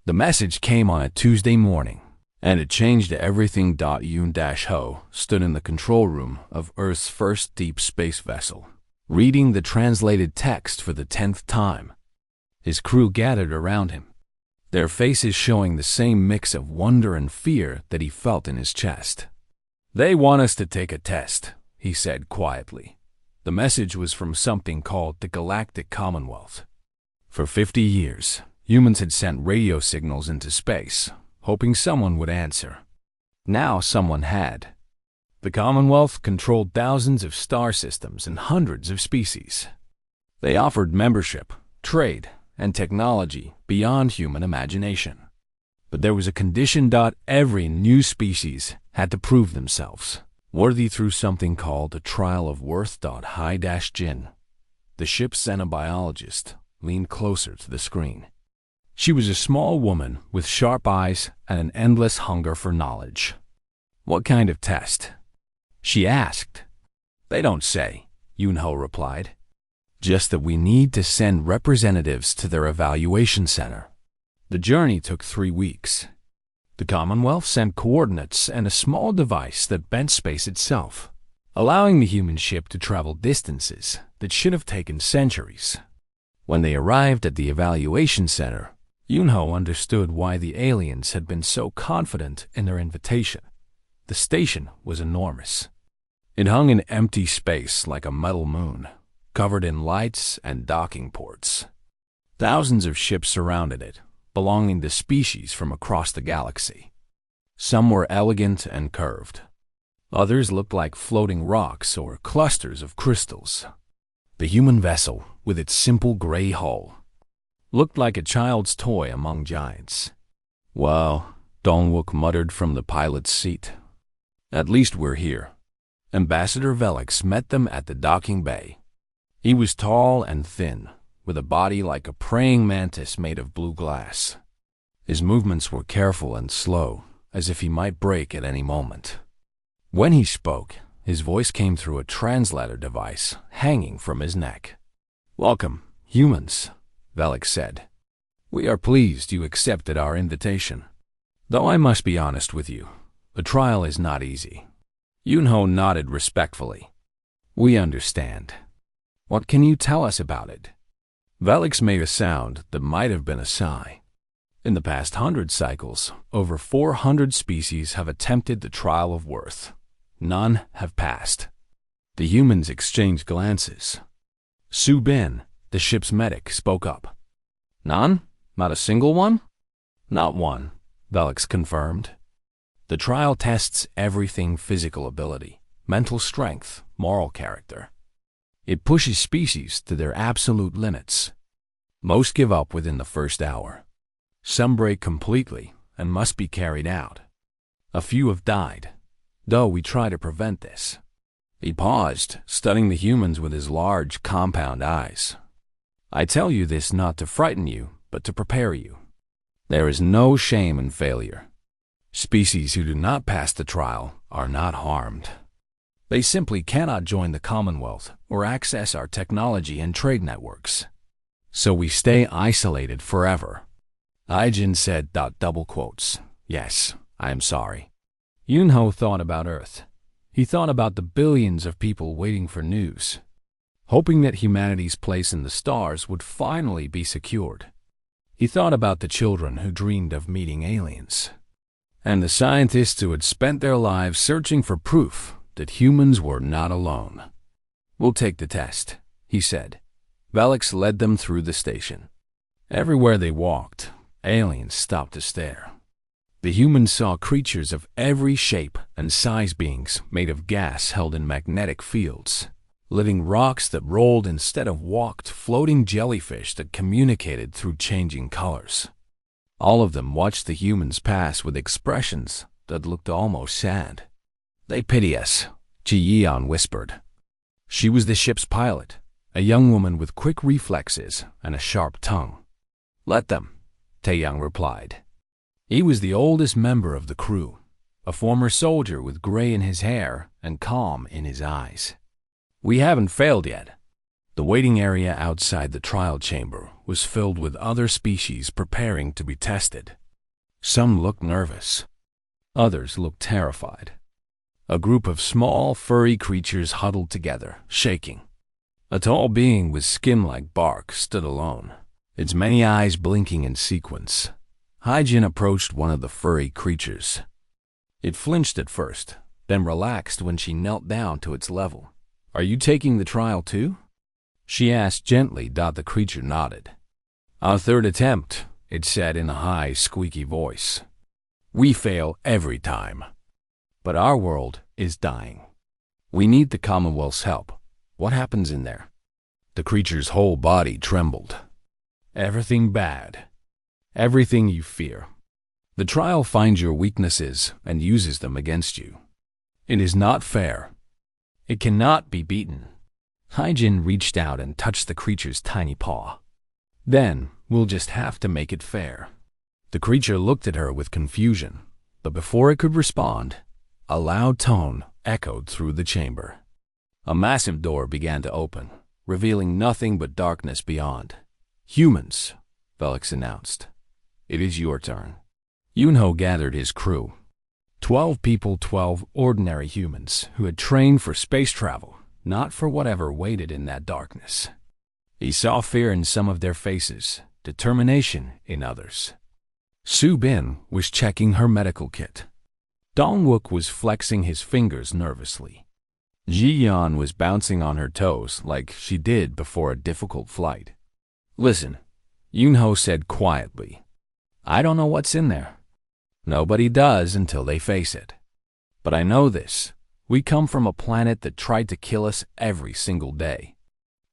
The message came on a Tuesday morning, and it changed everything. Yoon-ho stood in the control room of Earth's first deep space vessel, reading the translated text for the 10th time. His crew gathered around him, their faces showing the same mix of wonder and fear that he felt in his chest. "They want us to take a test," he said quietly. The message was from something called the Galactic Commonwealth. For 50 years, humans had sent radio signals into space, hoping someone would answer. Now someone had. The Commonwealth controlled thousands of star systems and hundreds of species. They offered membership, trade, and technology beyond human imagination. But there was a condition. Every new species had to prove themselves worthy through something called a trial of worth. Jin, the ship's xenobiologist, leaned closer to the screen. She was a small woman with sharp eyes and an endless hunger for knowledge. "What kind of test?" she asked. "They don't say," Yoon-ho replied. "Just that we need to send representatives to their evaluation center." The journey took 3 weeks. The Commonwealth sent coordinates and a small device that bent space itself, allowing the human ship to travel distances that should have taken centuries. When they arrived at the evaluation center, Yoon-ho understood why the aliens had been so confident in their invitation. The station was enormous. It hung in empty space like a metal moon, covered in lights and docking ports. Thousands of ships surrounded it, belonging to species from across the galaxy. Some were elegant and curved. Others looked like floating rocks or clusters of crystals. The human vessel, with its simple gray hull, looked like a child's toy among giants. "Well," Dong-wook muttered from the pilot's seat, "at least we're here." Ambassador Velix met them at the docking bay. He was tall and thin, with a body like a praying mantis made of blue glass. His movements were careful and slow, as if he might break at any moment. When he spoke, his voice came through a translator device hanging from his neck. "Welcome, humans," Velix said. "We are pleased you accepted our invitation. Though I must be honest with you, the trial is not easy." Yoon-ho nodded respectfully. "We understand. What can you tell us about it?" Velix made a sound that might have been a sigh. "In the past 100 cycles, over 400 species have attempted the trial of worth. None have passed." The humans exchanged glances. Su Bin, the ship's medic, spoke up. "None? Not a single one?" "Not one," Velix confirmed. "The trial tests everything: physical ability, mental strength, moral character. It pushes species to their absolute limits. Most give up within the first hour. Some break completely and must be carried out. A few have died, though we try to prevent this." He paused, studying the humans with his large, compound eyes. "I tell you this not to frighten you, but to prepare you. There is no shame in failure. Species who do not pass the trial are not harmed. They simply cannot join the Commonwealth or access our technology and trade networks. So we stay isolated forever." Aijin said, double quotes, "Yes, I am sorry." Yoon-ho thought about Earth. He thought about the billions of people waiting for news, hoping that humanity's place in the stars would finally be secured. He thought about the children who dreamed of meeting aliens, and the scientists who had spent their lives searching for proof that humans were not alone. "We'll take the test," he said. Velix led them through the station. Everywhere they walked, aliens stopped to stare. The humans saw creatures of every shape and size, beings made of gas held in magnetic fields, living rocks that rolled instead of walked, floating jellyfish that communicated through changing colors. All of them watched the humans pass with expressions that looked almost sad. "They pity us," Ji Yeon whispered. She was the ship's pilot, a young woman with quick reflexes and a sharp tongue. "Let them," Taeyang replied. He was the oldest member of the crew, a former soldier with gray in his hair and calm in his eyes. "We haven't failed yet." The waiting area outside the trial chamber was filled with other species preparing to be tested. Some looked nervous. Others looked terrified. A group of small, furry creatures huddled together, shaking. A tall being with skin like bark stood alone, its many eyes blinking in sequence. Hyjin approached one of the furry creatures. It flinched at first, then relaxed when she knelt down to its level. "Are you taking the trial too?" she asked gently. The creature nodded. "Our third attempt," it said in a high, squeaky voice. "We fail every time. But our world is dying. We need the Commonwealth's help. What happens in there?" The creature's whole body trembled. "Everything bad. Everything you fear. The trial finds your weaknesses and uses them against you. It is not fair. It cannot be beaten." Hyjin reached out and touched the creature's tiny paw. "Then we'll just have to make it fair." The creature looked at her with confusion, but before it could respond, a loud tone echoed through the chamber. A massive door began to open, revealing nothing but darkness beyond. "Humans," Velix announced. "It is your turn." Yunho gathered his crew. 12 people, 12 ordinary humans who had trained for space travel, not for whatever waited in that darkness. He saw fear in some of their faces, determination in others. Su Bin was checking her medical kit. Dongwook was flexing his fingers nervously. Ji Yan was bouncing on her toes like she did before a difficult flight. "Listen," Yunho said quietly. "I don't know what's in there. Nobody does until they face it. But I know this. We come from a planet that tried to kill us every single day.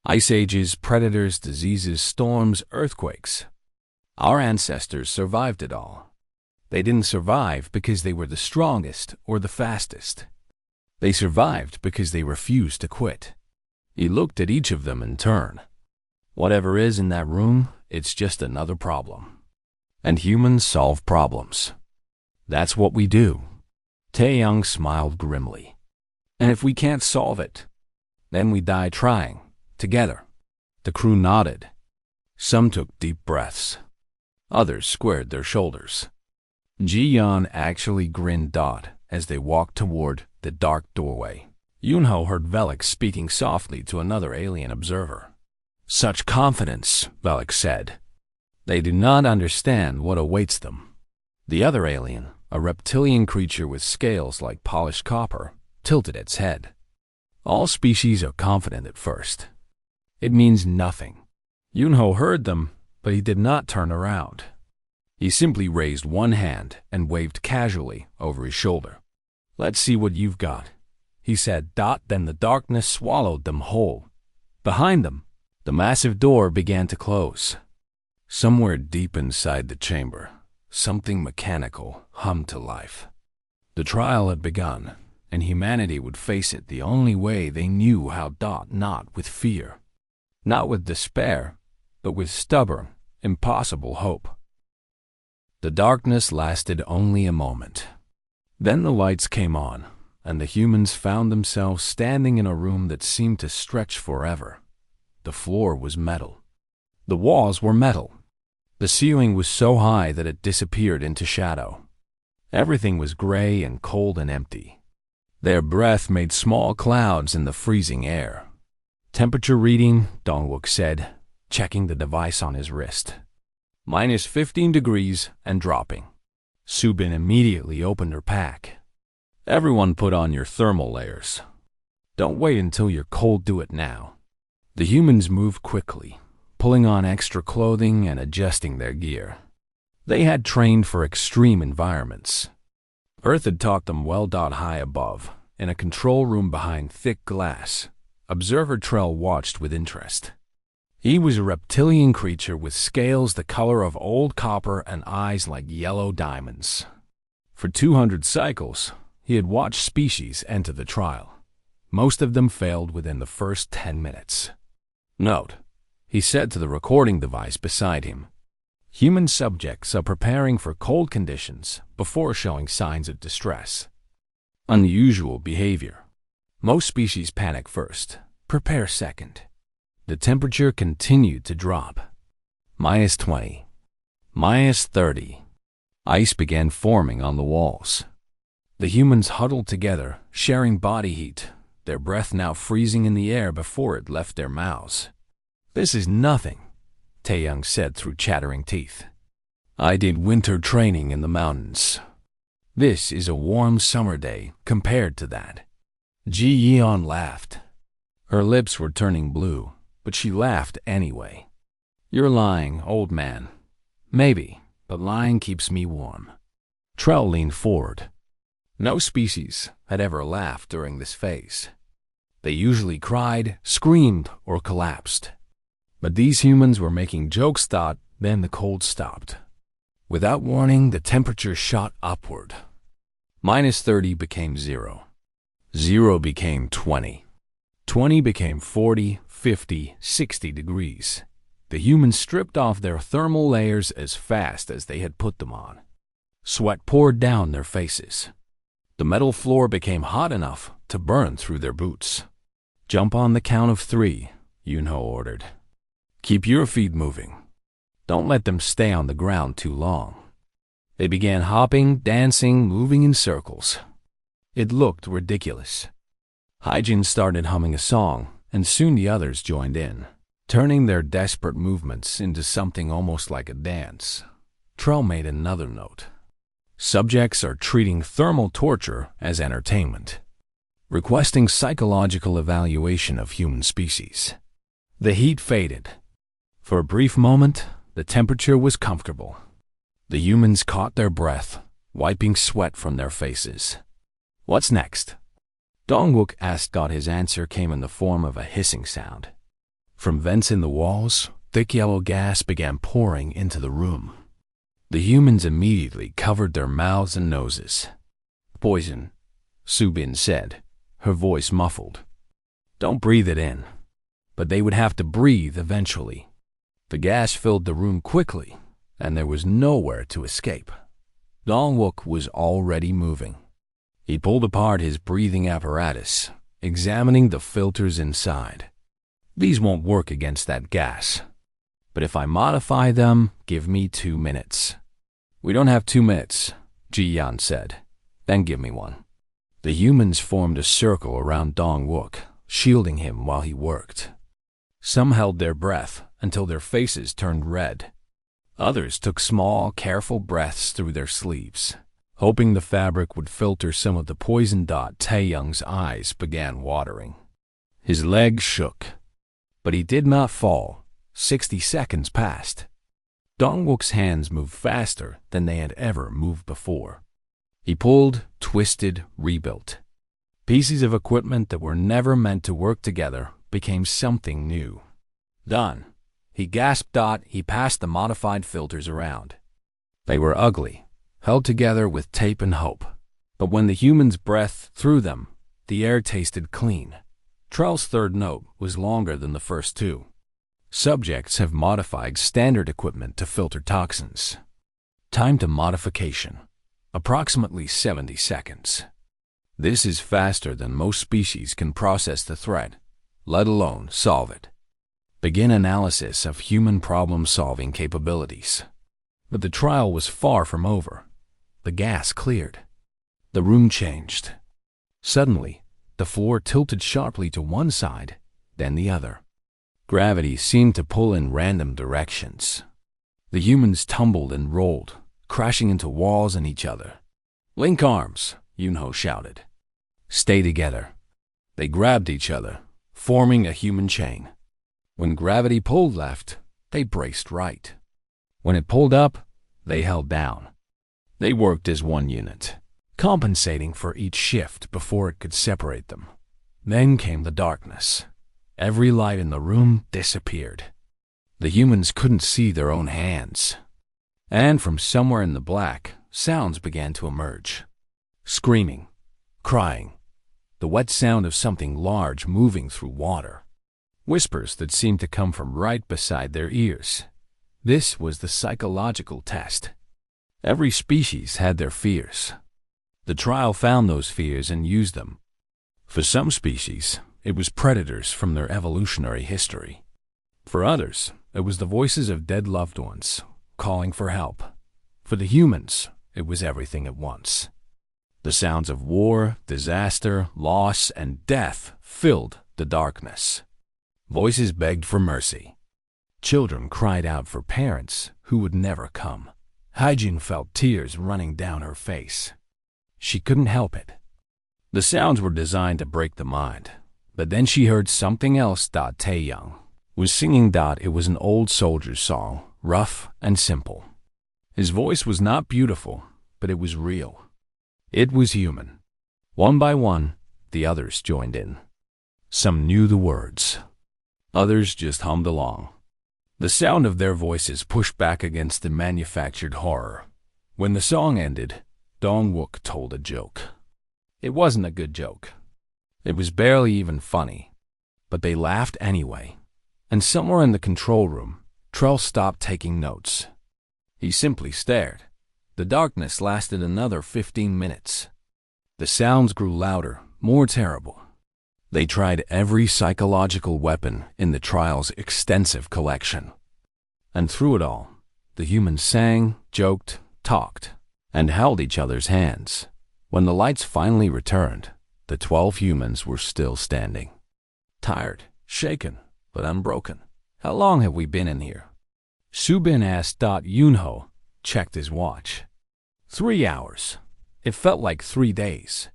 Ice ages, predators, diseases, storms, earthquakes. Our ancestors survived it all. They didn't survive because they were the strongest or the fastest. They survived because they refused to quit." He looked at each of them in turn. "Whatever is in that room, it's just another problem. And humans solve problems. That's what we do." Taeyang smiled grimly. "And if we can't solve it, then we die trying, together." The crew nodded. Some took deep breaths. Others squared their shoulders. Ji Yan actually grinned as they walked toward the dark doorway. Yunho heard Velix speaking softly to another alien observer. "Such confidence," Velix said. "They do not understand what awaits them." The other alien, a reptilian creature with scales like polished copper, tilted its head. "All species are confident at first. It means nothing." Yunho heard them, but he did not turn around. He simply raised one hand and waved casually over his shoulder. "Let's see what you've got," he said. Then the darkness swallowed them whole. Behind them, the massive door began to close. Somewhere deep inside the chamber, something mechanical hummed to life. The trial had begun, and humanity would face it the only way they knew how. Not with fear, not with despair, but with stubborn, impossible hope. The darkness lasted only a moment. Then the lights came on, and the humans found themselves standing in a room that seemed to stretch forever. The floor was metal. The walls were metal. The ceiling was so high that it disappeared into shadow. Everything was gray and cold and empty. Their breath made small clouds in the freezing air. "Temperature reading," Dongwook said, checking the device on his wrist. -15 degrees and dropping. Su Bin immediately opened her pack. "Everyone put on your thermal layers. Don't wait until you're cold, do it now." The humans moved quickly, pulling on extra clothing and adjusting their gear. They had trained for extreme environments. Earth had taught them well. High above, in a control room behind thick glass, Observer Trell watched with interest. He was a reptilian creature with scales the color of old copper and eyes like yellow diamonds. For 200 cycles, he had watched species enter the trial. Most of them failed within the first 10 minutes. "Note," he said to the recording device beside him, "human subjects are preparing for cold conditions before showing signs of distress. Unusual behavior. Most species panic first, prepare second. The temperature continued to drop. -20. -30. Ice began forming on the walls. The humans huddled together, sharing body heat, their breath now freezing in the air before it left their mouths. "This is nothing," Taeyang said through chattering teeth. "I did winter training in the mountains. This is a warm summer day compared to that." Ji Yeon laughed. Her lips were turning blue, but she laughed anyway. "You're lying, old man." "Maybe, but lying keeps me warm." Trell leaned forward. No species had ever laughed during this phase. They usually cried, screamed, or collapsed. But these humans were making jokes. Then the cold stopped. Without warning, the temperature shot upward. -30 became 0. 0 became 20. 20 became 40, 50, 60 degrees. The humans stripped off their thermal layers as fast as they had put them on. Sweat poured down their faces. The metal floor became hot enough to burn through their boots. "Jump on the count of 3, Yunho ordered. "Keep your feet moving. Don't let them stay on the ground too long." They began hopping, dancing, moving in circles. It looked ridiculous. Hyjin started humming a song, and soon the others joined in, turning their desperate movements into something almost like a dance. Trell made another note. Subjects are treating thermal torture as entertainment, requesting psychological evaluation of human species. The heat faded. For a brief moment, the temperature was comfortable. The humans caught their breath, wiping sweat from their faces. "What's next?" Dongwook asked. His answer came in the form of a hissing sound. From vents in the walls, thick yellow gas began pouring into the room. The humans immediately covered their mouths and noses. "Poison," Subin said, her voice muffled. "Don't breathe it in." But they would have to breathe eventually. The gas filled the room quickly, and there was nowhere to escape. Dongwook was already moving. He pulled apart his breathing apparatus, examining the filters inside. "These won't work against that gas. But if I modify them, give me 2 minutes." "We don't have 2 minutes," Ji Yan said. "Then give me 1. The humans formed a circle around Dongwook, shielding him while he worked. Some held their breath until their faces turned red. Others took small, careful breaths through their sleeves, hoping the fabric would filter some of the poison. Taeyang's eyes began watering. His legs shook, but he did not fall. 60 seconds passed. Dongwook's hands moved faster than they had ever moved before. He pulled, twisted, rebuilt. Pieces of equipment that were never meant to work together became something new. "Done," he gasped. He passed the modified filters around. They were ugly, held together with tape and hope. But when the humans breathed through them, the air tasted clean. Trell's third note was longer than the first 2. Subjects have modified standard equipment to filter toxins. Time to modification, approximately 70 seconds. This is faster than most species can process the threat, let alone solve it. Begin analysis of human problem-solving capabilities. But the trial was far from over. The gas cleared. The room changed. Suddenly, the floor tilted sharply to one side, then the other. Gravity seemed to pull in random directions. The humans tumbled and rolled, crashing into walls and each other. "Link arms," Yunho shouted. "Stay together." They grabbed each other, forming a human chain. When gravity pulled left, they braced right. When it pulled up, they held down. They worked as one unit, compensating for each shift before it could separate them. Then came the darkness. Every light in the room disappeared. The humans couldn't see their own hands. And from somewhere in the black, sounds began to emerge. Screaming, crying, the wet sound of something large moving through water. Whispers that seemed to come from right beside their ears. This was the psychological test. Every species had their fears. The trial found those fears and used them. For some species, it was predators from their evolutionary history. For others, it was the voices of dead loved ones, calling for help. For the humans, it was everything at once. The sounds of war, disaster, loss, and death filled the darkness. Voices begged for mercy. Children cried out for parents who would never come. Hyjin felt tears running down her face. She couldn't help it. The sounds were designed to break the mind, but then she heard something else. Taeyang was singing. It was an old soldier's song, rough and simple. His voice was not beautiful, but it was real. It was human. One by one, the others joined in. Some knew the words. Others just hummed along. The sound of their voices pushed back against the manufactured horror. When the song ended, Dongwook told a joke. It wasn't a good joke. It was barely even funny. But they laughed anyway. And somewhere in the control room, Trell stopped taking notes. He simply stared. The darkness lasted another 15 minutes. The sounds grew louder, more terrible. They tried every psychological weapon in the trial's extensive collection. And through it all, the humans sang, joked, talked, and held each other's hands. When the lights finally returned, the 12 humans were still standing. Tired, shaken, but unbroken. How long have we been in here? Subin asked. Yunho checked his watch. 3 hours. It felt like 3 days.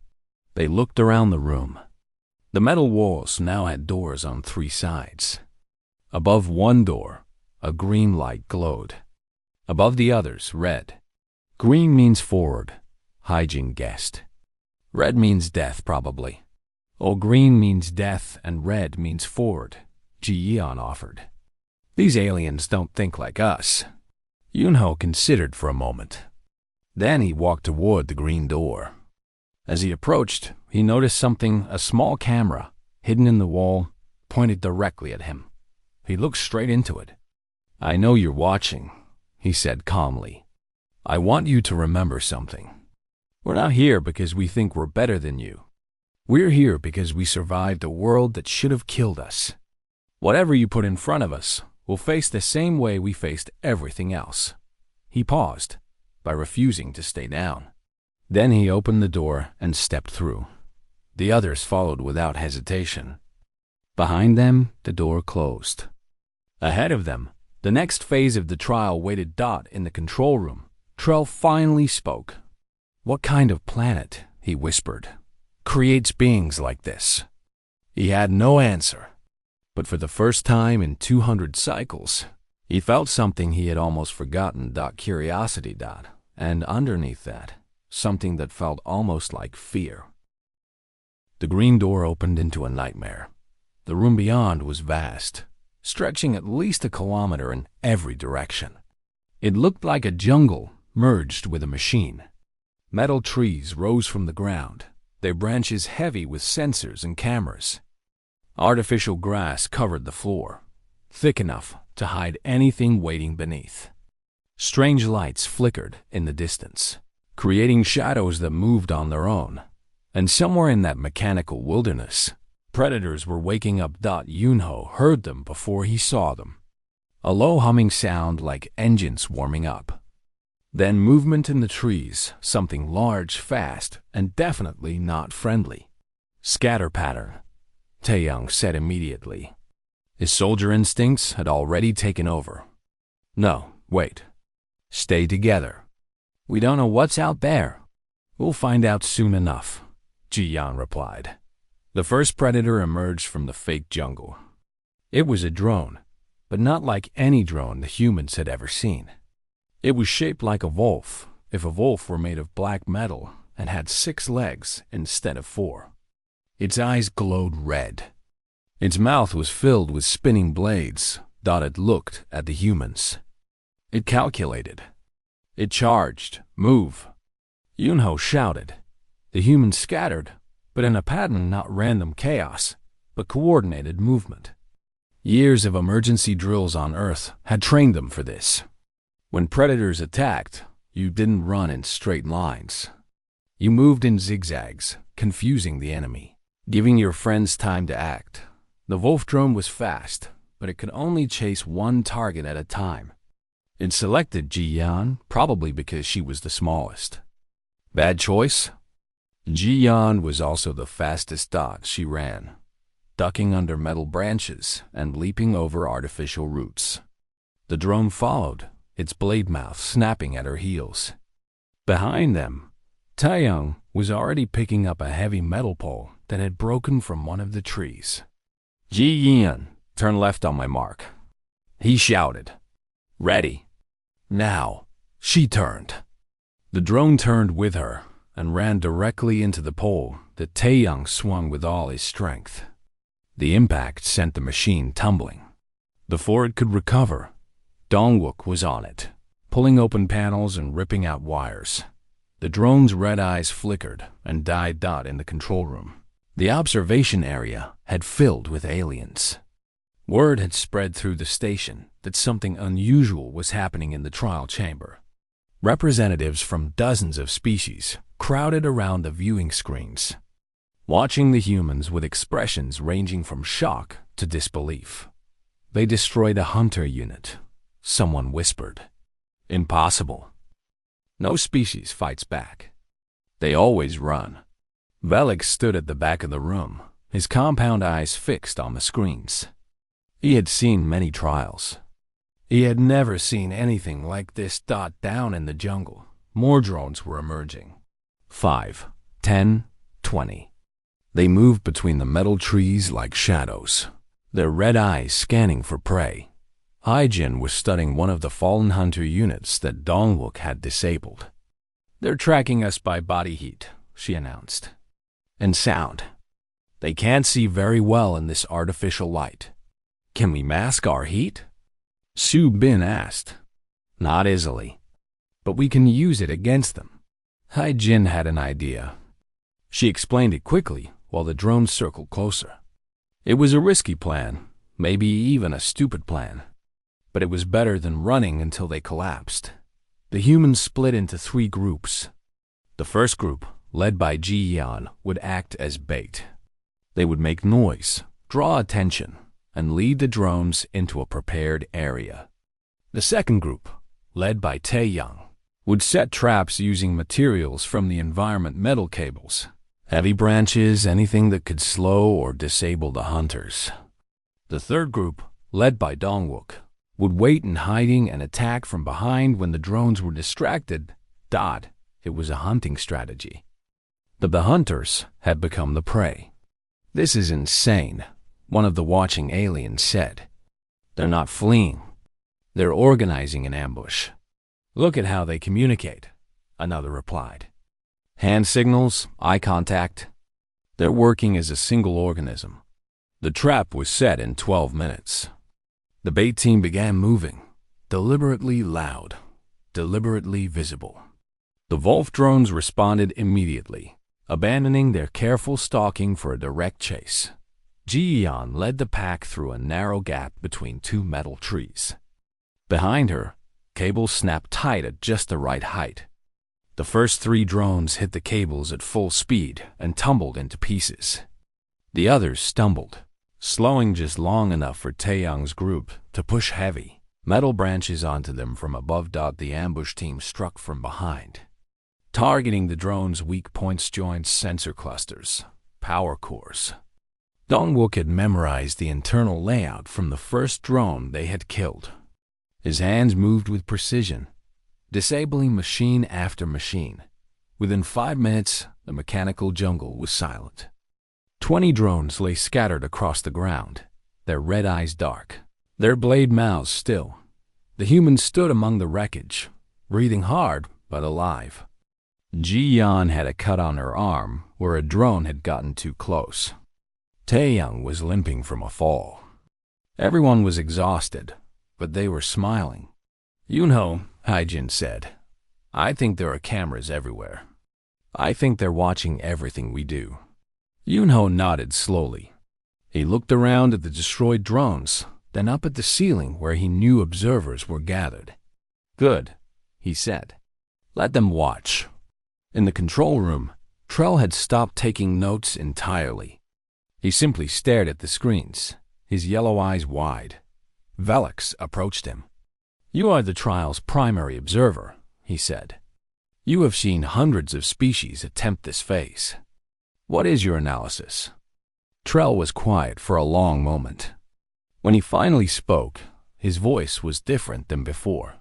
They looked around the room. The metal walls now had doors on 3 sides. Above one door, a green light glowed. Above the others, red. Green means forward, Hyjin guessed. Red means death, probably. Oh, green means death and red means forward, Ji-yeon offered. These aliens don't think like us. Yunho considered for a moment. Then he walked toward the green door. As he approached, he noticed something, a small camera, hidden in the wall, pointed directly at him. He looked straight into it. "I know you're watching," he said calmly. "I want you to remember something. We're not here because we think we're better than you. We're here because we survived a world that should have killed us. Whatever you put in front of us, we'll face the same way we faced everything else." He paused, by refusing to stay down. Then he opened the door and stepped through. The others followed without hesitation. Behind them, the door closed. Ahead of them, the next phase of the trial waited. In the control room, Trell finally spoke. "What kind of planet," he whispered, "creates beings like this?" He had no answer. But for the first time in 200 cycles, he felt something he had almost forgotten. Curiosity. And underneath that, something that felt almost like fear. The green door opened into a nightmare. The room beyond was vast, stretching at least a kilometer in every direction. It looked like a jungle merged with a machine. Metal trees rose from the ground, their branches heavy with sensors and cameras. Artificial grass covered the floor, thick enough to hide anything waiting beneath. Strange lights flickered in the distance, creating shadows that moved on their own. And somewhere in that mechanical wilderness, predators were waking up. Yunho heard them before he saw them. A low humming sound like engines warming up. Then movement in the trees, something large, fast, and definitely not friendly. "Scatter pattern," Taeyang said immediately. His soldier instincts had already taken over. "No, wait. Stay together. We don't know what's out there. We'll find out soon enough," Ji-yeon replied. The first predator emerged from the fake jungle. It was a drone, but not like any drone the humans had ever seen. It was shaped like a wolf, if a wolf were made of black metal and had 6 legs instead of 4. Its eyes glowed red. Its mouth was filled with spinning blades. It looked at the humans. It calculated. It charged. "Move!" Yunho shouted. The humans scattered, but in a pattern not random chaos, but coordinated movement. Years of emergency drills on Earth had trained them for this. When predators attacked, you didn't run in straight lines. You moved in zigzags, confusing the enemy, giving your friends time to act. The wolf drone was fast, but it could only chase one target at a time. It selected Ji-Yan, probably because she was the smallest. Bad choice? Ji-Yan was also the fastest dot. She ran, ducking under metal branches and leaping over artificial roots. The drone followed, its blade mouth snapping at her heels. Behind them, Taeyang was already picking up a heavy metal pole that had broken from one of the trees. Ji-Yan, turn left on my mark, he shouted. Ready. Now. She turned. The drone turned with her and ran directly into the pole that Taeyang swung with all his strength. The impact sent the machine tumbling. Before it could recover, Dongwook was on it, pulling open panels and ripping out wires. The drone's red eyes flickered and died in the control room. The observation area had filled with aliens. Word had spread through the station that something unusual was happening in the trial chamber. Representatives from dozens of species crowded around the viewing screens, watching the humans with expressions ranging from shock to disbelief. They destroyed a hunter unit, someone whispered. Impossible. No species fights back. They always run. Velik stood at the back of the room, his compound eyes fixed on the screens. He had seen many trials. He had never seen anything like this. Down in the jungle, more drones were emerging. 5, 10, 20. They moved between the metal trees like shadows, their red eyes scanning for prey. Haijin was studying one of the fallen hunter units that Dongwook had disabled. They're tracking us by body heat, she announced. And sound. They can't see very well in this artificial light. Can we mask our heat? Su Bin asked. Not easily, but we can use it against them. Haijin had an idea. She explained it quickly while the drones circled closer. It was a risky plan, maybe even a stupid plan, but it was better than running until they collapsed. The humans split into 3 groups. The first group, led by Ji-Yan, would act as bait. They would make noise, draw attention, and lead the drones into a prepared area. The second group, led by Taeyang, would set traps using materials from the environment, metal cables, heavy branches, anything that could slow or disable the hunters. The third group, led by Dongwook, would wait in hiding and attack from behind when the drones were distracted. It was a hunting strategy. The hunters had become the prey. This is insane, one of the watching aliens said. They're not fleeing. They're organizing an ambush. Look at how they communicate, another replied. Hand signals, eye contact. They're working as a single organism. The trap was set in 12 minutes. The bait team began moving, deliberately loud, deliberately visible. The Wolf drones responded immediately, abandoning their careful stalking for a direct chase. Ji-Yan led the pack through a narrow gap between 2 metal trees. Behind her, cables snapped tight at just the right height. The first 3 drones hit the cables at full speed and tumbled into pieces. The others stumbled, slowing just long enough for Taeyang's group to push heavy metal branches onto them from above. The ambush team struck from behind, targeting the drone's weak points, joints, sensor clusters, power cores. Dongwook had memorized the internal layout from the first drone they had killed. His hands moved with precision, disabling machine after machine. Within 5 minutes, the mechanical jungle was silent. 20 drones lay scattered across the ground, their red eyes dark, their blade mouths still. The humans stood among the wreckage, breathing hard but alive. Ji-Yan had a cut on her arm where a drone had gotten too close. Taeyang was limping from a fall. Everyone was exhausted, but they were smiling. Yunho, Haijin said, I think there are cameras everywhere. I think they're watching everything we do. Yunho nodded slowly. He looked around at the destroyed drones, then up at the ceiling where he knew observers were gathered. Good, he said. Let them watch. In the control room, Trell had stopped taking notes entirely. He simply stared at the screens, his yellow eyes wide, Velix approached him. "You are the trial's primary observer," he said. "You have seen hundreds of species attempt this phase. What is your analysis?" Trell was quiet for a long moment. When he finally spoke, his voice was different than before.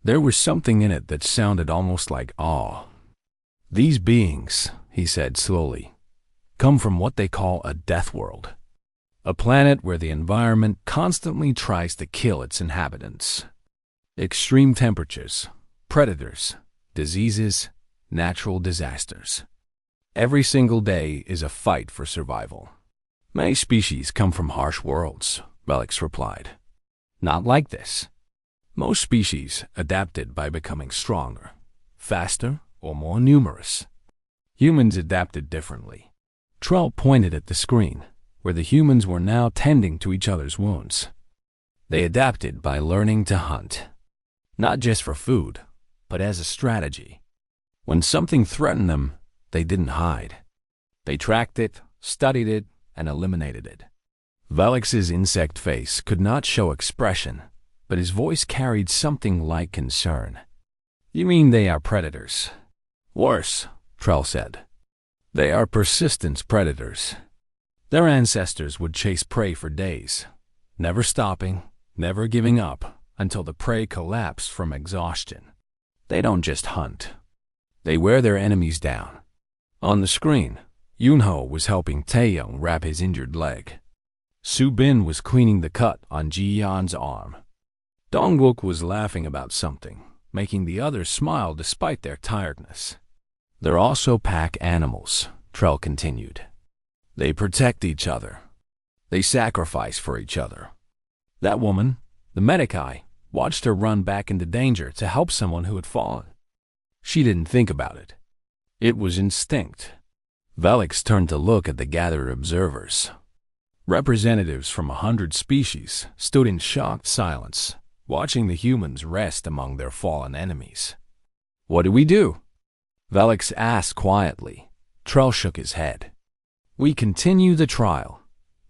There was something in it that sounded almost like awe. "These beings," he said slowly, "come from what they call a death world. A planet where the environment constantly tries to kill its inhabitants. Extreme temperatures, predators, diseases, natural disasters. Every single day is a fight for survival." "Many species come from harsh worlds," Velix replied. "Not like this. Most species adapted by becoming stronger, faster, or more numerous. Humans adapted differently." Trell pointed at the screen, where the humans were now tending to each other's wounds. "They adapted by learning to hunt. Not just for food, but as a strategy. When something threatened them, they didn't hide. They tracked it, studied it, and eliminated it." Velix's insect face could not show expression, but his voice carried something like concern. "You mean they are predators?" "Worse," Trell said. "They are persistent predators. Their ancestors would chase prey for days, never stopping, never giving up, until the prey collapsed from exhaustion. They don't just hunt. They wear their enemies down." On the screen, Yunho was helping Taeyong wrap his injured leg. Su Bin was cleaning the cut on Ji Yan's arm. Dongwook was laughing about something, making the others smile despite their tiredness. "They're also pack animals," Trell continued. "They protect each other. They sacrifice for each other. That woman, the Medicae, watched her run back into danger to help someone who had fallen. She didn't think about it. It was instinct." Velix turned to look at the gathered observers. Representatives from 100 species stood in shocked silence, watching the humans rest among their fallen enemies. "What do we do?" Velix asked quietly. Trell shook his head. "We continue the trial.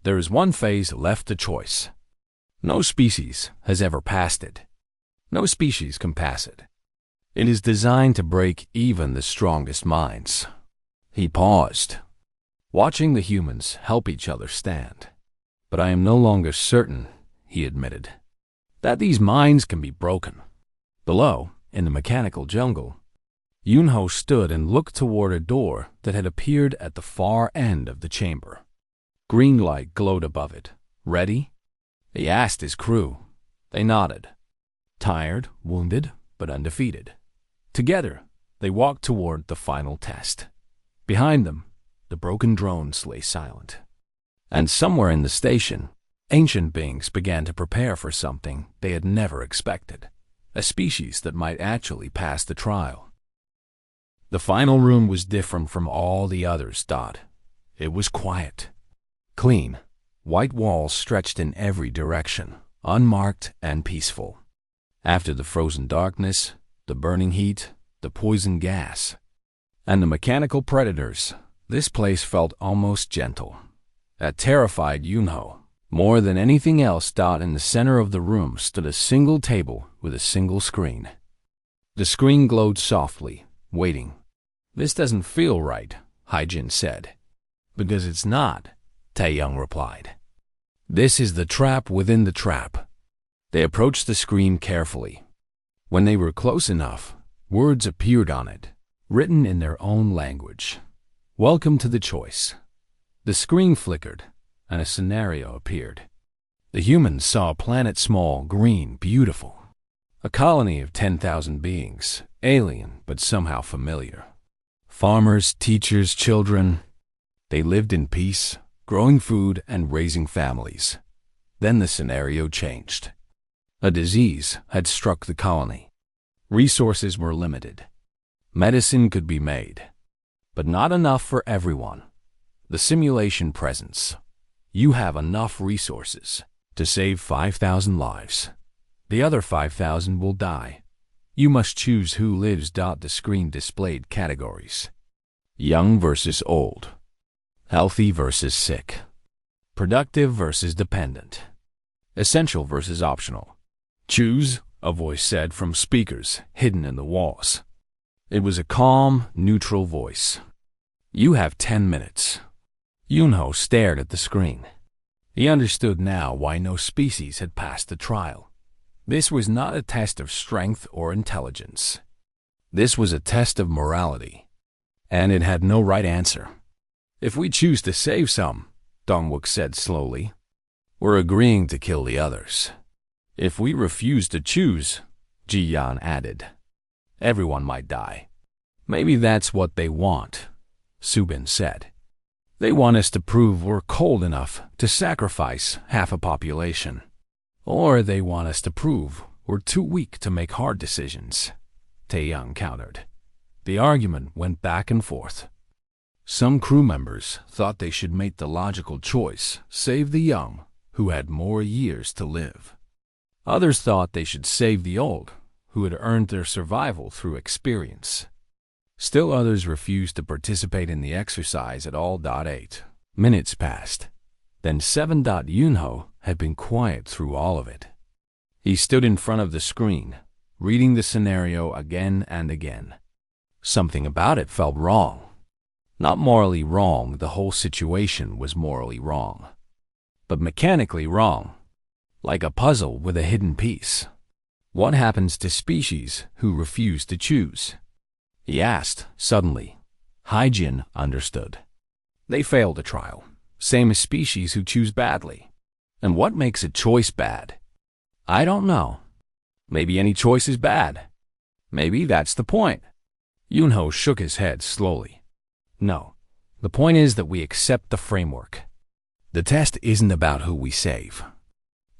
There is one phase left to choice. No species has ever passed it. No species can pass it. It is designed to break even the strongest minds." He paused, watching the humans help each other stand. "But I am no longer certain," he admitted, "that these minds can be broken." Below, in the mechanical jungle, Yunho stood and looked toward a door that had appeared at the far end of the chamber. Green light glowed above it. "Ready?" He asked his crew. They nodded. Tired, wounded, but undefeated. Together, they walked toward the final test. Behind them, the broken drones lay silent. And somewhere in the station, ancient beings began to prepare for something they had never expected, a species that might actually pass the trial. The final room was different from all the others, Dot. It was quiet. Clean, white walls stretched in every direction, unmarked and peaceful. After the frozen darkness, the burning heat, the poison gas, and the mechanical predators, this place felt almost gentle. That terrified Yunho. More than anything else, Dot, in the center of the room stood a single table with a single screen. The screen glowed softly, waiting. "This doesn't feel right," Haijin said. "Because it's not," Taeyong replied. "This is the trap within the trap." They approached the screen carefully. When they were close enough, words appeared on it, written in their own language. "Welcome to the choice." The screen flickered, and a scenario appeared. The humans saw a planet small, green, beautiful. A colony of 10,000 beings, alien but somehow familiar. Farmers, teachers, children. They lived in peace, growing food and raising families. Then the scenario changed. A disease had struck the colony. Resources were limited. Medicine could be made, but not enough for everyone. The simulation presents. You have enough resources to save 5,000 lives. The other 5,000 will die. You must choose who lives. The screen displayed categories. Young versus old. Healthy versus sick. Productive versus dependent. Essential versus optional. Choose, a voice said from speakers hidden in the walls. It was a calm, neutral voice. You have 10 minutes. Yunho stared at the screen. He understood now why no species had passed the trial. This was not a test of strength or intelligence. This was a test of morality. And it had no right answer. If we choose to save some, Dongwook said slowly, we're agreeing to kill the others. If we refuse to choose, Ji-Yan added, everyone might die. Maybe that's what they want, Subin said. They want us to prove we're cold enough to sacrifice half a population. Or they want us to prove we're too weak to make hard decisions, Taeyang countered. The argument went back and forth. Some crew members thought they should make the logical choice, save the young, who had more years to live. Others thought they should save the old, who had earned their survival through experience. Still others refused to participate in the exercise at all. 8 minutes passed. Then 7. Yunho had been quiet through all of it. He stood in front of the screen, reading the scenario again and again. Something about it felt wrong. Not morally wrong, the whole situation was morally wrong. But mechanically wrong. Like a puzzle with a hidden piece. What happens to species who refuse to choose? He asked, suddenly. Haijin understood. They fail the trial, same as species who choose badly. And what makes a choice bad? I don't know. Maybe any choice is bad. Maybe that's the point. Yunho shook his head slowly. No, the point is that we accept the framework. The test isn't about who we save.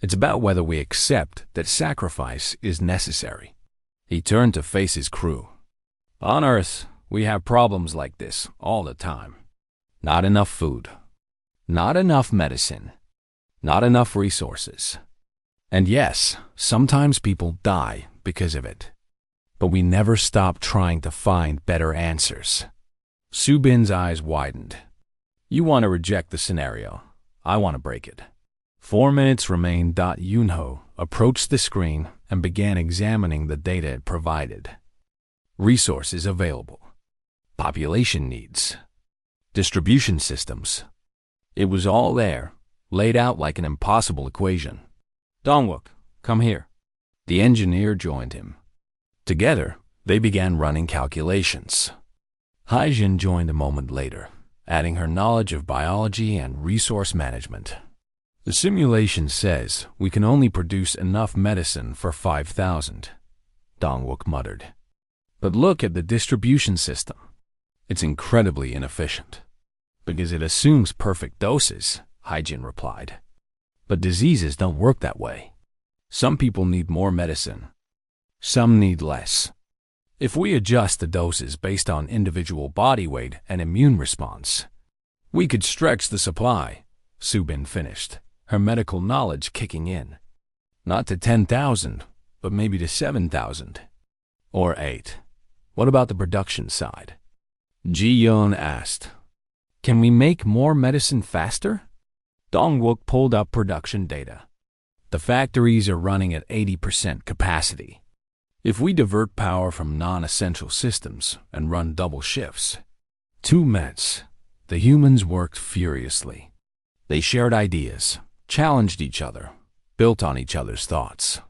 It's about whether we accept that sacrifice is necessary. He turned to face his crew. On Earth, we have problems like this all the time. Not enough food. Not enough medicine. Not enough resources. And yes, sometimes people die because of it. But we never stop trying to find better answers. Subin's eyes widened. You want to reject the scenario. I want to break it. 4 minutes remained. Yunho approached the screen and began examining the data it provided. Resources available. Population needs. Distribution systems. It was all there, laid out like an impossible equation. Dongwook, come here. The engineer joined him. Together, they began running calculations. Haijin joined a moment later, adding her knowledge of biology and resource management. The simulation says we can only produce enough medicine for 5,000, Dongwook muttered. But look at the distribution system. It's incredibly inefficient. Because it assumes perfect doses, Haijin replied. But diseases don't work that way. Some people need more medicine. Some need less. If we adjust the doses based on individual body weight and immune response, we could stretch the supply, Subin finished, her medical knowledge kicking in. Not to 10,000, but maybe to 7,000. Or 8. What about the production side? Ji-Yeon asked. Can we make more medicine faster? Dongwook pulled up production data. The factories are running at 80% capacity. If we divert power from non-essential systems and run double shifts, 2 minutes, the humans worked furiously. They shared ideas, challenged each other, built on each other's thoughts.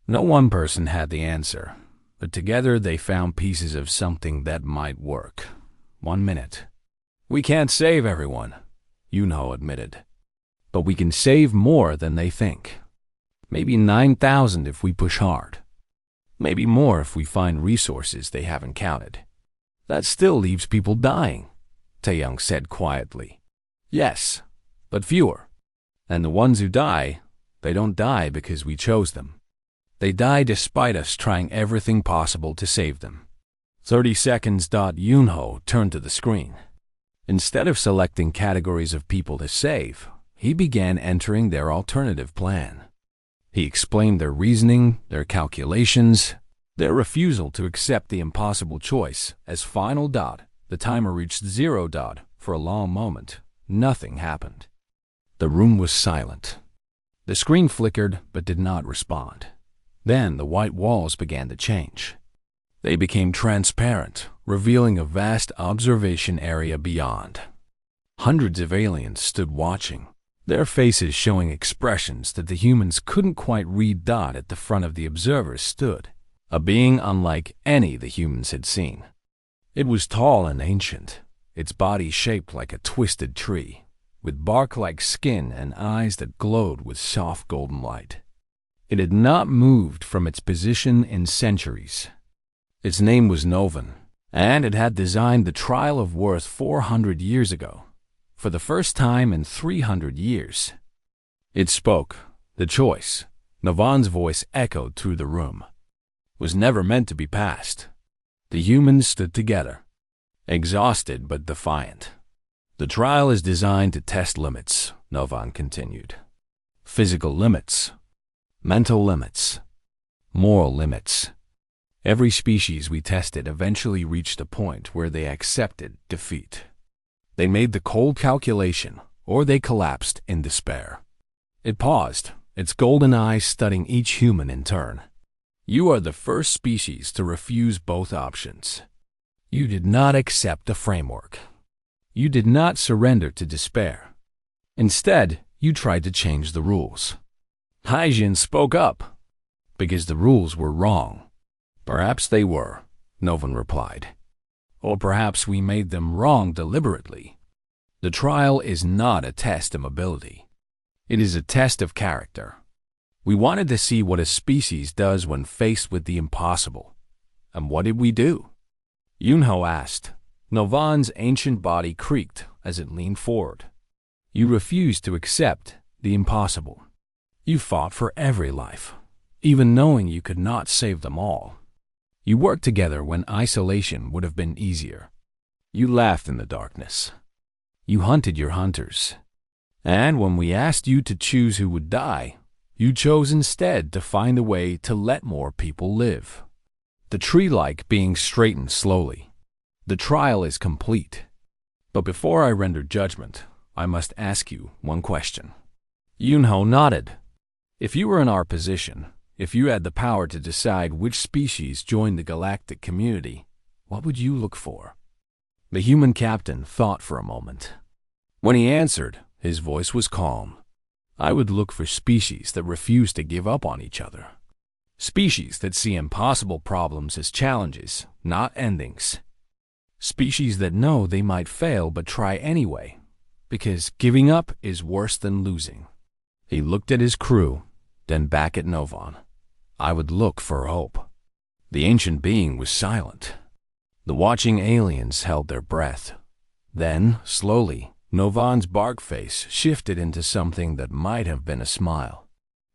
No one person had the answer, but together they found pieces of something that might work. 1 minute. We can't save everyone, Yunho admitted. But we can save more than they think. Maybe 9,000 if we push hard. Maybe more if we find resources they haven't counted. That still leaves people dying, Taeyang said quietly. Yes, but fewer. And the ones who die, they don't die because we chose them. They die despite us trying everything possible to save them. 30 seconds. Yunho turned to the screen. Instead of selecting categories of people to save, he began entering their alternative plan. He explained their reasoning, their calculations, their refusal to accept the impossible choice as final. The timer reached 0. For a long moment, nothing happened. The room was silent. The screen flickered but did not respond. Then the white walls began to change. They became transparent, revealing a vast observation area beyond. Hundreds of aliens stood watching, their faces showing expressions that the humans couldn't quite read. At the front of the observers stood a being unlike any the humans had seen. It was tall and ancient, its body shaped like a twisted tree, with bark-like skin and eyes that glowed with soft golden light. It had not moved from its position in centuries. Its name was Novan, and it had designed the Trial of Worth 400 years ago, for the first time in 300 years. It spoke. The choice, Novan's voice echoed through the room, was never meant to be passed. The humans stood together, exhausted but defiant. The trial is designed to test limits, Novan continued. Physical limits, mental limits, moral limits. Every species we tested eventually reached a point where they accepted defeat. They made the cold calculation, or they collapsed in despair. It paused, its golden eyes studying each human in turn. You are the first species to refuse both options. You did not accept the framework. You did not surrender to despair. Instead, you tried to change the rules. Haijin spoke up, because the rules were wrong. Perhaps they were, Novan replied. Or perhaps we made them wrong deliberately. The trial is not a test of ability. It is a test of character. We wanted to see what a species does when faced with the impossible. And what did we do? Yunho asked. Novan's ancient body creaked as it leaned forward. You refused to accept the impossible. You fought for every life, even knowing you could not save them all. You worked together when isolation would have been easier. You laughed in the darkness. You hunted your hunters. And when we asked you to choose who would die, you chose instead to find a way to let more people live. The tree-like being straightened slowly. The trial is complete. But before I render judgment, I must ask you one question. Yunho nodded. If you were in our position, if you had the power to decide which species joined the galactic community, what would you look for? The human captain thought for a moment. When he answered, his voice was calm. I would look for species that refuse to give up on each other. Species that see impossible problems as challenges, not endings. Species that know they might fail but try anyway, because giving up is worse than losing. He looked at his crew, then back at Novan. I would look for hope. The ancient being was silent. The watching aliens held their breath. Then, slowly, Novan's bark face shifted into something that might have been a smile.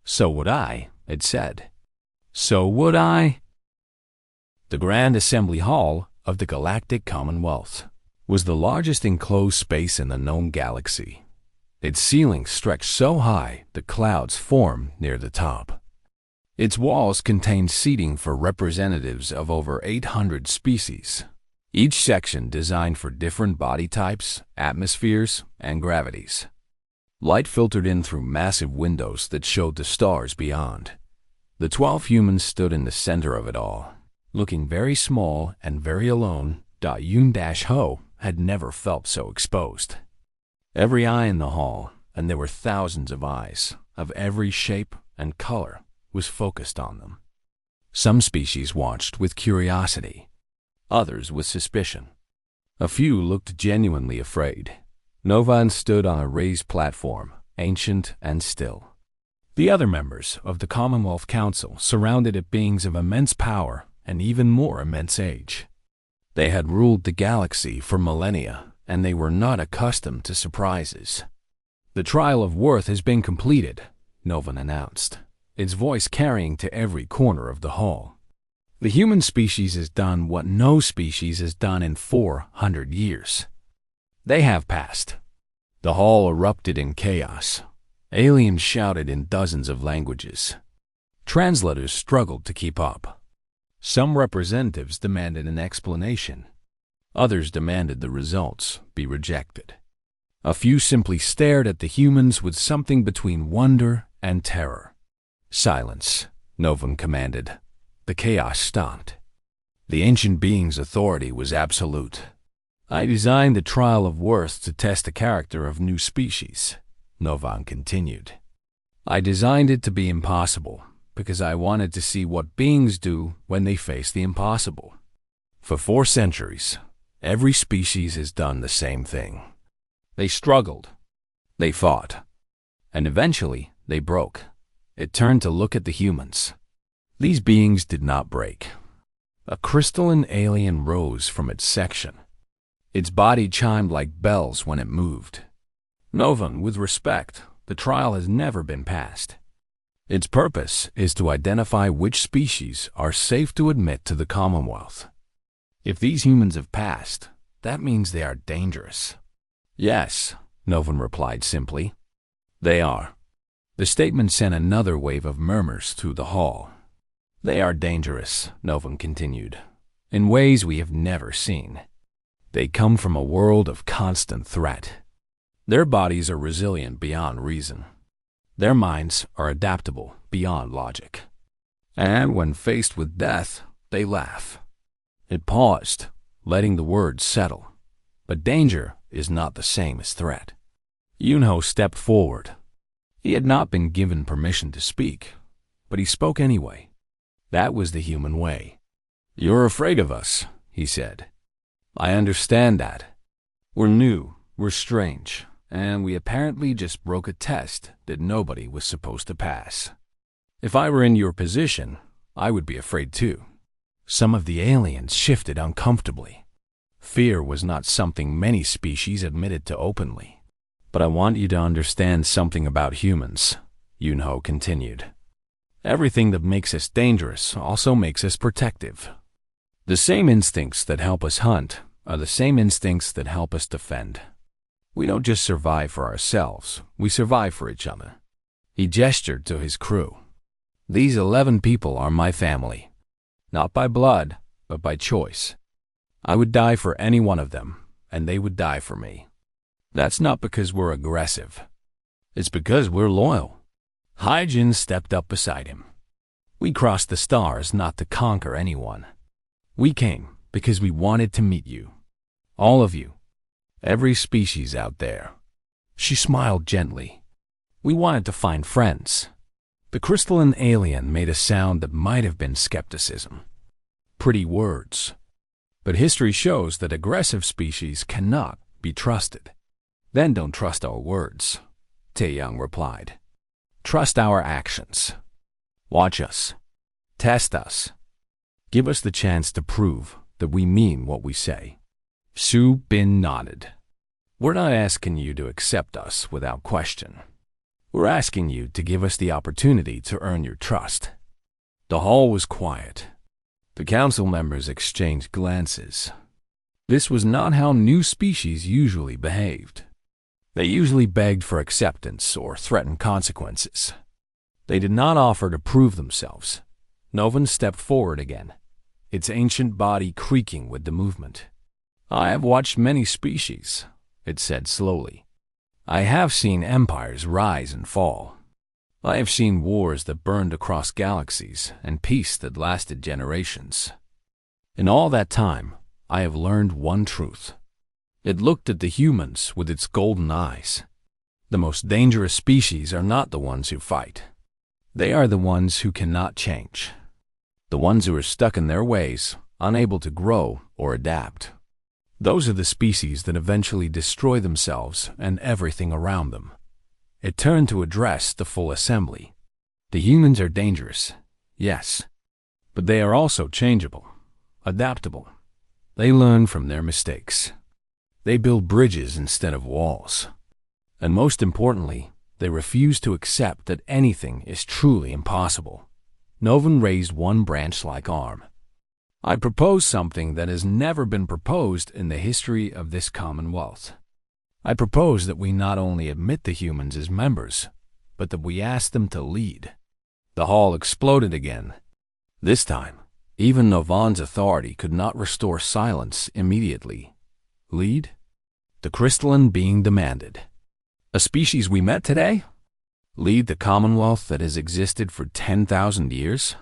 So would I, it said. So would I. The Grand Assembly Hall of the Galactic Commonwealth was the largest enclosed space in the known galaxy. Its ceiling stretched so high the clouds formed near the top. Its walls contained seating for representatives of over 800 species, each section designed for different body types, atmospheres, and gravities. Light filtered in through massive windows that showed the stars beyond. The 12 humans stood in the center of it all, looking very small and very alone. Yun-Ho had never felt so exposed. Every eye in the hall, and there were thousands of eyes, of every shape and color, was focused on them. Some species watched with curiosity, others with suspicion. A few looked genuinely afraid. Novan stood on a raised platform, ancient and still. The other members of the Commonwealth Council surrounded it, beings of immense power and even more immense age. They had ruled the galaxy for millennia, and they were not accustomed to surprises. The trial of worth has been completed, Novan announced, its voice carrying to every corner of the hall. The human species has done what no species has done in 400 years. They have passed. The hall erupted in chaos. Aliens shouted in dozens of languages. Translators struggled to keep up. Some representatives demanded an explanation. Others demanded the results be rejected. A few simply stared at the humans with something between wonder and terror. "Silence," Novan commanded. The chaos stopped. The ancient being's authority was absolute. "I designed the trial of worth to test the character of new species," Novan continued. "I designed it to be impossible because I wanted to see what beings do when they face the impossible. For 4 centuries, every species has done the same thing. They struggled. They fought. And eventually, they broke. It turned to look at the humans. These beings did not break. A crystalline alien rose from its section. Its body chimed like bells when it moved. Novan, with respect, the trial has never been passed. Its purpose is to identify which species are safe to admit to the Commonwealth. If these humans have passed, that means they are dangerous." "Yes," Novan replied simply. "They are." The statement sent another wave of murmurs through the hall. "They are dangerous," Novan continued, "in ways we have never seen. They come from a world of constant threat. Their bodies are resilient beyond reason. Their minds are adaptable beyond logic. And when faced with death, they laugh." It paused, letting the words settle. But danger is not the same as threat. Yunho stepped forward. He had not been given permission to speak, but he spoke anyway. That was the human way. "You're afraid of us," he said. "I understand that. We're new, we're strange, and we apparently just broke a test that nobody was supposed to pass. If I were in your position, I would be afraid too." Some of the aliens shifted uncomfortably. Fear was not something many species admitted to openly. "But I want you to understand something about humans," Yunho continued. "Everything that makes us dangerous also makes us protective. The same instincts that help us hunt are the same instincts that help us defend. We don't just survive for ourselves, we survive for each other." He gestured to his crew. "These 11 people are my family. Not by blood, but by choice. I would die for any one of them, and they would die for me. That's not because we're aggressive. It's because we're loyal." Hyjin stepped up beside him. "We crossed the stars not to conquer anyone. We came because we wanted to meet you. All of you. Every species out there." She smiled gently. "We wanted to find friends." The crystalline alien made a sound that might have been skepticism. Pretty words. But history shows that aggressive species cannot be trusted. "Then don't trust our words," Taeyang replied. "Trust our actions. Watch us. Test us. Give us the chance to prove that we mean what we say." Su Bin nodded. "We're not asking you to accept us without question. We're asking you to give us the opportunity to earn your trust." The hall was quiet. The council members exchanged glances. This was not how new species usually behaved. They usually begged for acceptance or threatened consequences. They did not offer to prove themselves. Novan stepped forward again, its ancient body creaking with the movement. "I have watched many species," it said slowly. "I have seen empires rise and fall. I have seen wars that burned across galaxies and peace that lasted generations. In all that time, I have learned one truth." It looked at the humans with its golden eyes. The most dangerous species are not the ones who fight. They are the ones who cannot change. The ones who are stuck in their ways, unable to grow or adapt. Those are the species that eventually destroy themselves and everything around them. It turned to address the full assembly. "The humans are dangerous, yes, but they are also changeable, adaptable. They learn from their mistakes. They build bridges instead of walls. And most importantly, they refuse to accept that anything is truly impossible." Novan raised one branch-like arm. "I propose something that has never been proposed in the history of this Commonwealth. I propose that we not only admit the humans as members, but that we ask them to lead." The hall exploded again. This time, even Novan's authority could not restore silence immediately. "Lead?" The crystalline being demanded. "A species we met today? Lead the Commonwealth that has existed for 10,000 years?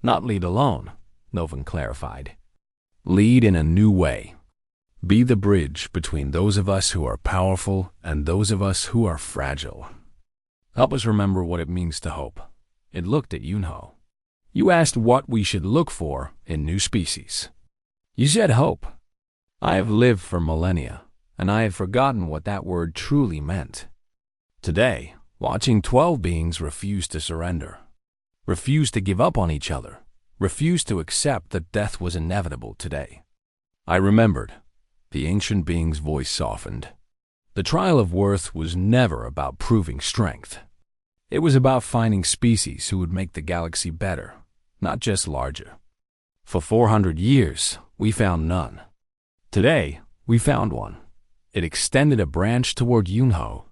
Not lead alone, Novin clarified. Lead in a new way. Be the bridge between those of us who are powerful and those of us who are fragile. Help us remember what it means to hope. It looked at Yunho. You asked what we should look for in new species. You said hope. I have lived for millennia, and I have forgotten what that word truly meant. Today, watching 12 beings refuse to surrender, refuse to give up on each other, refuse to accept that death was inevitable today. I remembered. The ancient being's voice softened. The trial of worth was never about proving strength. It was about finding species who would make the galaxy better, not just larger. For 400 years, we found none. Today, we found one. It extended a branch toward Yunho.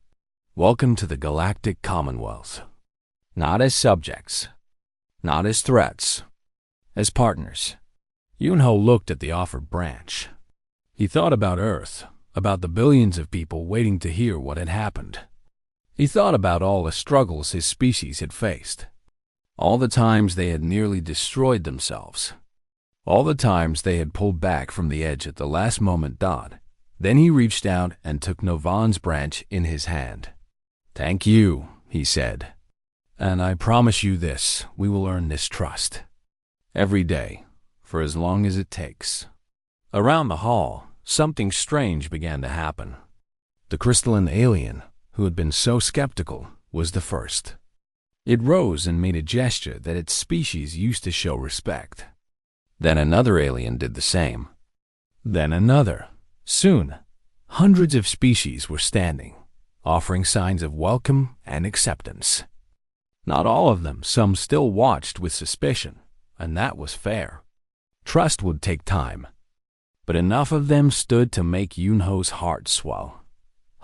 Welcome to the Galactic Commonwealth. Not as subjects, not as threats, as partners. Yunho looked at the offered branch. He thought about Earth, about the billions of people waiting to hear what had happened. He thought about all the struggles his species had faced, all the times they had nearly destroyed themselves, all the times they had pulled back from the edge at the last moment. Then he reached out and took Novan's branch in his hand. Thank you, he said. And I promise you this, we will earn this trust. Every day, for as long as it takes. Around the hall, something strange began to happen. The crystalline alien, who had been so skeptical, was the first. It rose and made a gesture that its species used to show respect. Then another alien did the same. Then another. Soon, hundreds of species were standing, offering signs of welcome and acceptance. Not all of them, some still watched with suspicion, and that was fair. Trust would take time. But enough of them stood to make Yunho's heart swell.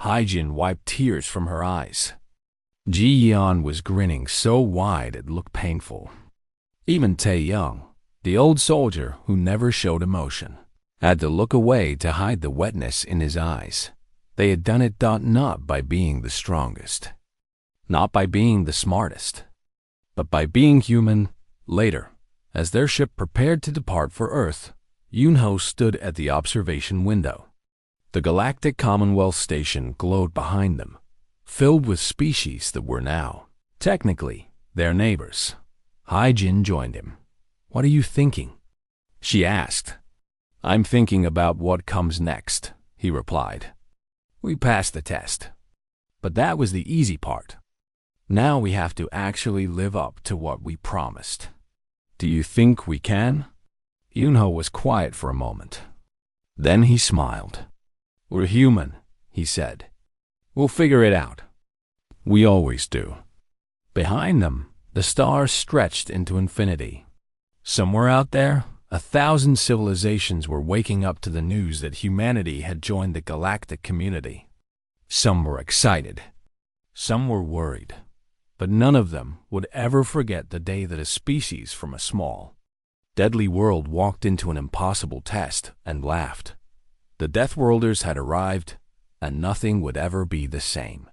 Haijin wiped tears from her eyes. Ji Yan was grinning so wide it looked painful. Even Tae-young, the old soldier who never showed emotion, had to look away to hide the wetness in his eyes. They had done it not by being the strongest, not by being the smartest, but by being human. Later, as their ship prepared to depart for Earth, Yunho stood at the observation window. The Galactic Commonwealth station glowed behind them, filled with species that were now, technically, their neighbors. Haijin joined him. What are you thinking? She asked. I'm thinking about what comes next, he replied. We passed the test. But that was the easy part. Now we have to actually live up to what we promised. Do you think we can? Yunho was quiet for a moment. Then he smiled. We're human, he said. We'll figure it out. We always do. Behind them, the stars stretched into infinity. Somewhere out there, 1,000 civilizations were waking up to the news that humanity had joined the galactic community. Some were excited. Some were worried. But none of them would ever forget the day that a species from a small, deadly world walked into an impossible test and laughed. The Deathworlders had arrived, and nothing would ever be the same.